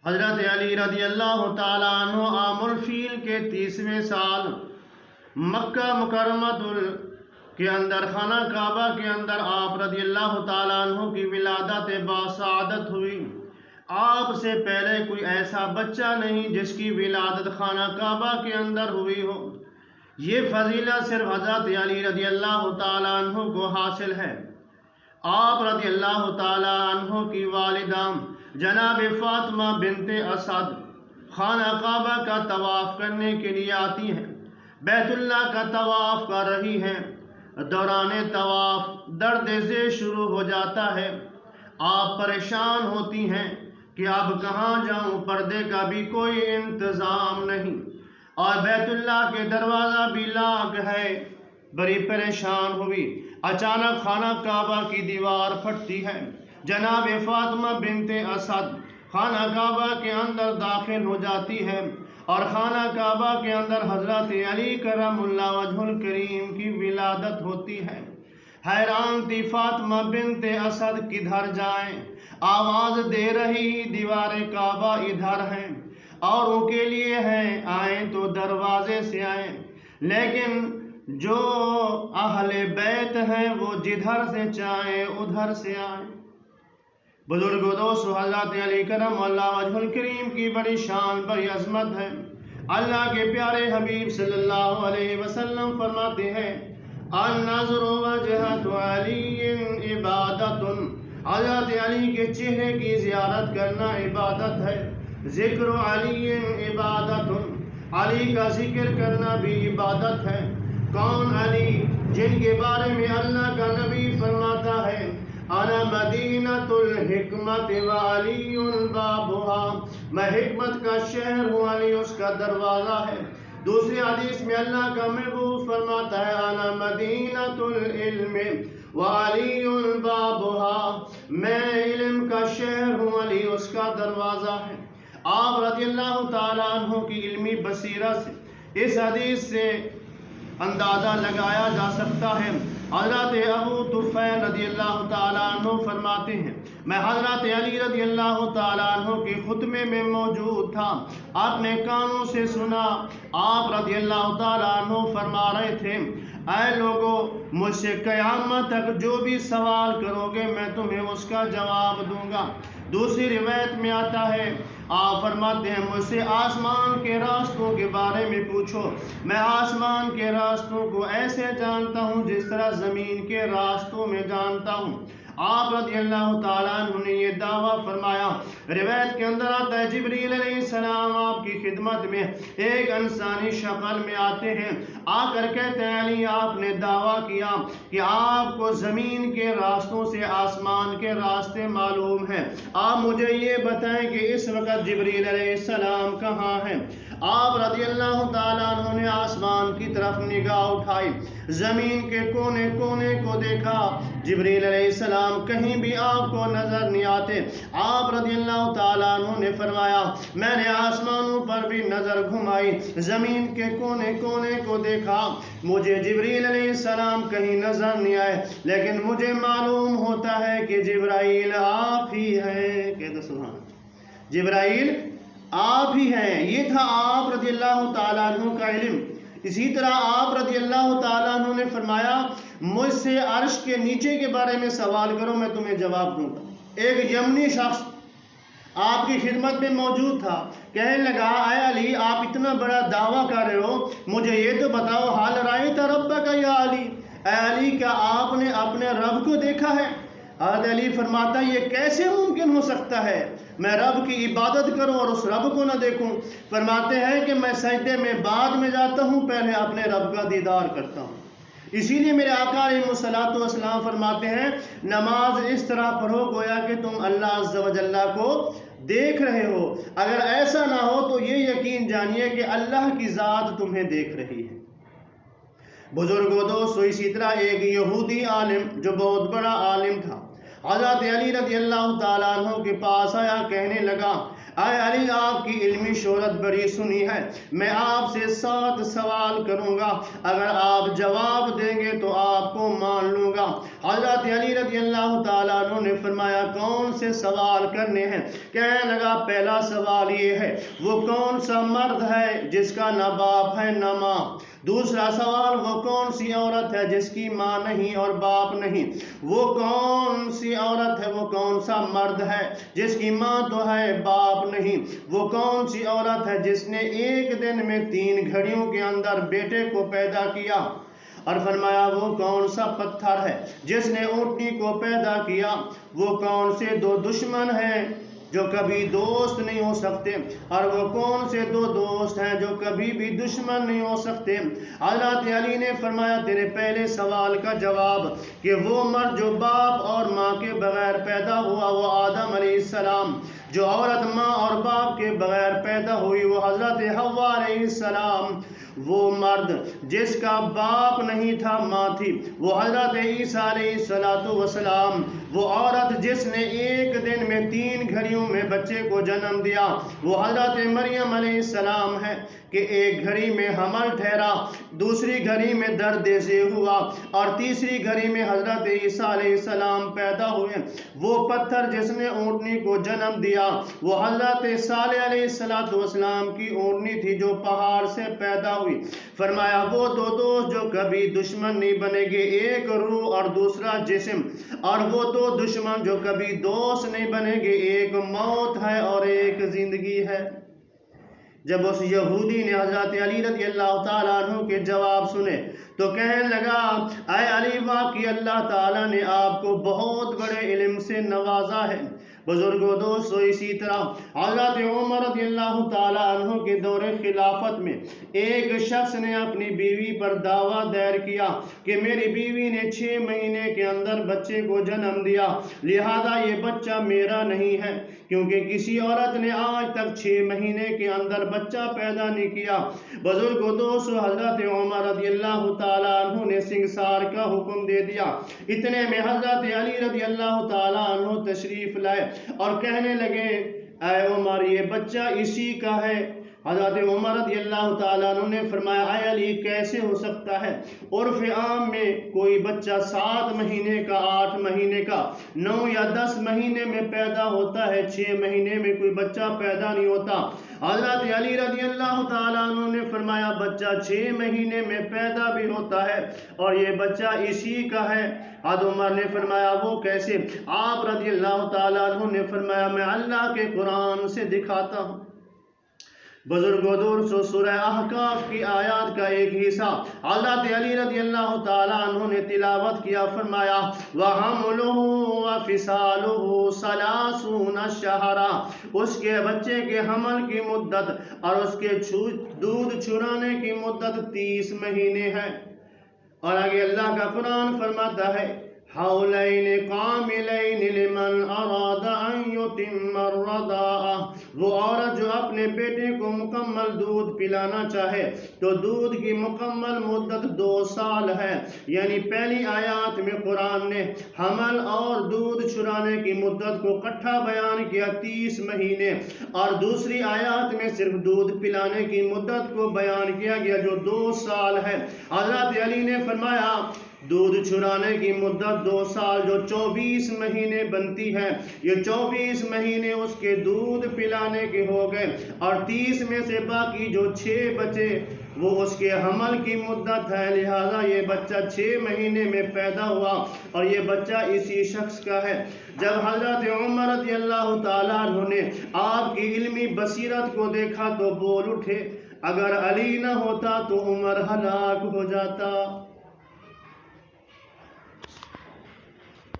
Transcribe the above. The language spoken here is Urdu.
حضرت علی رضی اللہ تعالیٰ عنہ عام الفیل کے 30ویں سال مکہ مکرمہ کے اندر خانہ کعبہ کے اندر آپ رضی اللہ تعالیٰ عنہ کی ولادت باسعادت ہوئی۔ آپ سے پہلے کوئی ایسا بچہ نہیں جس کی ولادت خانہ کعبہ کے اندر ہوئی ہو۔ یہ فضیلت صرف حضرت علی رضی اللہ تعالیٰ عنہ کو حاصل ہے۔ آپ رضی اللہ تعالیٰ عنہ کی والدہ جناب فاطمہ بنت اسد خانہ کعبہ کا طواف کرنے کے لیے آتی ہیں، بیت اللہ کا طواف کر رہی ہیں۔ دوران طواف درد ذیل شروع ہو جاتا ہے۔ آپ پریشان ہوتی ہیں کہ اب کہاں جاؤں، پردے کا بھی کوئی انتظام نہیں اور بیت اللہ کے دروازہ بھی لاک ہے۔ بڑی پریشان ہوئی، اچانک خانہ کعبہ کی دیوار پھٹتی ہے۔ جناب فاطمہ بنت اسد خانہ کعبہ کے اندر داخل ہو جاتی ہے اور خانہ کعبہ کے اندر حضرت علی کرم اللہ وجہ الکریم کی ولادت ہوتی ہے۔ حیران تھی فاطمہ بنت اسد، کدھر جائیں؟ آواز دے رہی دیوار کعبہ ادھر ہیں، اوروں کے لیے ہیں، آئیں تو دروازے سے آئیں، لیکن جو اہل بیت ہیں وہ جدھر سے چاہیں ادھر سے آئیں۔ بزرگوں دوستو، حضرت علی کرم اللہ وجہ الکریم کی بڑی شان، بڑی عظمت ہے۔ اللہ کے پیارے حبیب صلی اللہ علیہ وسلم فرماتے ہیں النظر وجہۃ علی عبادت، حضرت علی کے چہرے کی زیارت کرنا عبادت ہے۔ ذکر علی عبادت، علی کا ذکر کرنا بھی عبادت ہے۔ کون علی؟ جن کے بارے میں اللہ کا نبی فرماتا ہے انا مدینۃ الحکمت وعلی بابھا، میں حکمت کا شہر ہوں، علی اس کا دروازہ ہے۔ دوسری حدیث میں اللہ کا محبوب فرماتا ہے انا مدینۃ العلم وعلی بابھا، میں علم کا شہر ہوں، علی اس کا دروازہ ہے۔ آپ رضی اللہ تعالیٰ عنہ کی علمی بصیرت سے اس حدیث سے اندازہ لگایا جا سکتا ہے۔ حضرت ابو طفیل رضی اللہ تعالیٰ عنہ فرماتے ہیں میں حضرت علی رضی اللہ تعالیٰ عنہ کے خطبے میں موجود تھا، اپنے کانوں سے سنا۔ آپ رضی اللہ تعالیٰ عنہ فرما رہے تھے اے لوگو، مجھ سے قیامت تک جو بھی سوال کرو گے میں تمہیں اس کا جواب دوں گا۔ دوسری روایت میں آتا ہے آپ فرماتے ہیں مجھ سے آسمان کے راستوں کے بارے میں پوچھو، میں آسمان کے راستوں کو ایسے جانتا ہوں جس طرح زمین کے راستوں میں جانتا ہوں۔ آپ رضی اللہ تعالیٰ عنہ نے یہ دعویٰ فرمایا۔ روایت کے اندر آتا ہے جبریل علیہ السلام آپ کی خدمت میں ایک انسانی شکل میں آتے ہیں، آ کر کہتے ہیں علی آپ نے دعویٰ کیا کہ آپ کو زمین کے راستوں سے آسمان کے راستے معلوم ہیں، آپ مجھے یہ بتائیں کہ اس وقت جبریل علیہ السلام کہاں ہیں؟ آپ رضی اللہ تعالیٰ عنہ نے آسمان کی طرف نگاہ اٹھائی، زمین کے کونے کونے کو دیکھا، جبریل علیہ السلام کہیں بھی آپ کو نظر نہیں آتے۔ آپ رضی اللہ تعالیٰ عنہ نے فرمایا میں نے آسمانوں پر بھی نظر گھمائی، زمین کے کونے کونے کو دیکھا، مجھے جبریل علیہ السلام کہیں نظر نہیں آئے، لیکن مجھے معلوم ہوتا ہے کہ جبرائیل آپ ہی ہیں۔ کہتے سبحان، جبرائیل آپ ہی ہیں۔ یہ تھا آپ رضی اللہ تعالیٰ عنہ کا علم۔ اسی طرح آپ رضی اللہ تعالیٰ عنہ نے فرمایا مجھ سے عرش کے نیچے کے بارے میں سوال کرو میں تمہیں جواب دوں گا۔ ایک یمنی شخص آپ کی خدمت میں موجود تھا، کہنے لگا اے علی آپ اتنا بڑا دعویٰ کر رہے ہو، مجھے یہ تو بتاؤ حال رأیت ربک یا علی، اے علی کیا آپ نے اپنے رب کو دیکھا ہے؟ حضرت علی فرماتا یہ کیسے ممکن ہو سکتا ہے، میں رب کی عبادت کروں اور اس رب کو نہ دیکھوں؟ فرماتے ہیں کہ میں سجدے میں بعد میں جاتا ہوں، پہلے اپنے رب کا دیدار کرتا ہوں۔ اسی لیے میرے آقا علیہ الصلوۃ والسلام فرماتے ہیں نماز اس طرح پڑھو گویا کہ تم اللہ عز و جل کو دیکھ رہے ہو، اگر ایسا نہ ہو تو یہ یقین جانیے کہ اللہ کی ذات تمہیں دیکھ رہی ہے۔ بزرگوں دوستو، اسی طرح ایک یہودی عالم جو بہت بڑا عالم تھا، حضرت علی رضی اللہ تعالیٰ عنہ کے پاس آیا، کہنے لگا اے علی آپ کی علمی شہرت بڑی سنی ہے، میں آپ سے 7 سوال کروں گا، اگر آپ جواب دیں گے تو آپ کو مان لوں گا۔ حضرت علی رضی اللہ تعالیٰ عنہ نے فرمایا کون سے سوال کرنے ہیں؟ کہنے لگا پہلا سوال یہ ہے وہ کون سا مرد ہے جس کا نہ باپ ہے نہ ماں؟ دوسرا سوال وہ کون سی عورت ہے جس کی ماں نہیں اور باپ نہیں؟ وہ کون سی عورت ہے، وہ کون سا مرد ہے جس کی ماں تو ہے باپ نہیں؟ وہ کون سی عورت ہے جس نے ایک دن میں 3 گھڑیوں کے اندر بیٹے کو پیدا کیا؟ اور فرمایا وہ کون سا پتھر ہے جس نے اونٹنی کو پیدا کیا؟ وہ کون سے 2 دشمن ہیں جو کبھی دوست نہیں ہو سکتے؟ اور وہ کون سے 2 دوست ہیں جو کبھی بھی دشمن نہیں ہو سکتے؟ حضرت علی نے فرمایا تیرے پہلے سوال کا جواب کہ وہ مرد جو باپ اور ماں کے بغیر پیدا ہوا وہ آدم علیہ السلام، جو عورت ماں اور باپ کے بغیر پیدا ہوئی وہ حضرت حوا علیہ السلام، وہ مرد جس کا باپ نہیں تھا ماں تھی وہ حضرت عیسیٰ علیہ السلام، وہ عورت جس نے ایک دن میں 3 گھڑیوں میں بچے کو جنم دیا وہ حضرت مریم علیہ السلام ہے کہ ایک گھڑی میں حمل ٹھہرا، دوسری گھڑی میں درد سے ہوا اور تیسری گھڑی میں حضرت عیسیٰ علیہ السلام پیدا ہوئے۔ وہ پتھر جس نے اونٹنی کو جنم دیا وہ حضرت صالح علیہ السلام کی اونٹنی تھی جو پہاڑ سے پیدا ہوئی۔ فرمایا وہ 2 دوست جو کبھی دشمن نہیں بنے گے، ایک روح اور دوسرا جسم، اور وہ 2 دشمن جو کبھی دوست نہیں بنے گے، ایک موت ہے اور ایک زندگی ہے۔ جب اس یہودی نے حضرت علی رضی اللہ تعالیٰ عنہ کے جواب سنے تو کہنے لگا اے علی واقعی اللہ تعالیٰ نے آپ کو بہت بڑے علم سے نوازا ہے۔ بزرگوں دوستو اسی طرح حضرت عمر رضی اللہ تعالیٰ عنہ کے دور خلافت میں ایک شخص نے اپنی بیوی پر دعویٰ دائر کیا کہ میری بیوی نے 6 مہینے کے اندر بچے کو جنم دیا، لہذا یہ بچہ میرا نہیں ہے کیونکہ کسی عورت نے آج تک 6 مہینے کے اندر بچہ پیدا نہیں کیا۔ بزرگوں دوستو حضرت عمر رضی اللہ تعالیٰ عنہ نے سنگسار کا حکم دے دیا۔ اتنے میں حضرت علی رضی اللہ تعالیٰ عنہ تشریف لائے اور کہنے لگے اے عمر یہ بچہ اسی کا ہے۔ حضرت عمر رضی اللہ تعالیٰ عنہ نے فرمایا اے علی کیسے ہو سکتا ہے؟ عرف عام میں کوئی بچہ 7 مہینے کا، 8 مہینے کا، 9 یا 10 مہینے میں پیدا ہوتا ہے، 6 مہینے میں کوئی بچہ پیدا نہیں ہوتا۔ حضرت علی رضی اللہ تعالیٰ عنہ نے فرمایا بچہ 6 مہینے میں پیدا بھی ہوتا ہے اور یہ بچہ اسی کا ہے۔ حضرت عمر نے فرمایا وہ کیسے؟ آپ رضی اللہ تعالیٰ عنہ نے فرمایا میں اللہ کے قرآن سے دکھاتا ہوں۔ بزرگوں دوستو سورہ احقاف کی آیات کا ایک حصہ حضرت علی رضی اللہ تعالیٰ عنہ نے تلاوت کیا، فرمایا وَحَمْلُهُ وَفِصَالُهُ 30 شَهْرًا، اس کے بچے کے حمل کی مدت اور اس کے دودھ چرانے کی مدت 30 مہینے ہے۔ اور آگے اللہ کا قرآن فرماتا ہے حولین کاملین لمن اراد ان یتم الرضاعہ، وہ عورت جو اپنے بیٹے کو مکمل دودھ پلانا چاہے تو دودھ کی مکمل مدت 2 سال ہے۔ یعنی پہلی آیات میں قرآن نے حمل اور دودھ چرانے کی مدت کو اکٹھا بیان کیا 30 مہینے، اور دوسری آیات میں صرف دودھ پلانے کی مدت کو بیان کیا گیا جو 2 سال ہے۔ حضرت علی نے فرمایا دودھ چرانے کی مدت 2 سال جو 24 مہینے بنتی ہے، یہ 24 مہینے اس کے دودھ پلانے کے ہو گئے، اور 30 میں سے باقی جو 6 بچے وہ اس کے حمل کی مدت ہے، لہذا یہ بچہ 6 مہینے میں پیدا ہوا اور یہ بچہ اسی شخص کا ہے۔ جب حضرت عمر رضی اللہ تعالیٰ عنہ نے آپ کی علمی بصیرت کو دیکھا تو بول اٹھے اگر علی نہ ہوتا تو عمر ہلاک ہو جاتا۔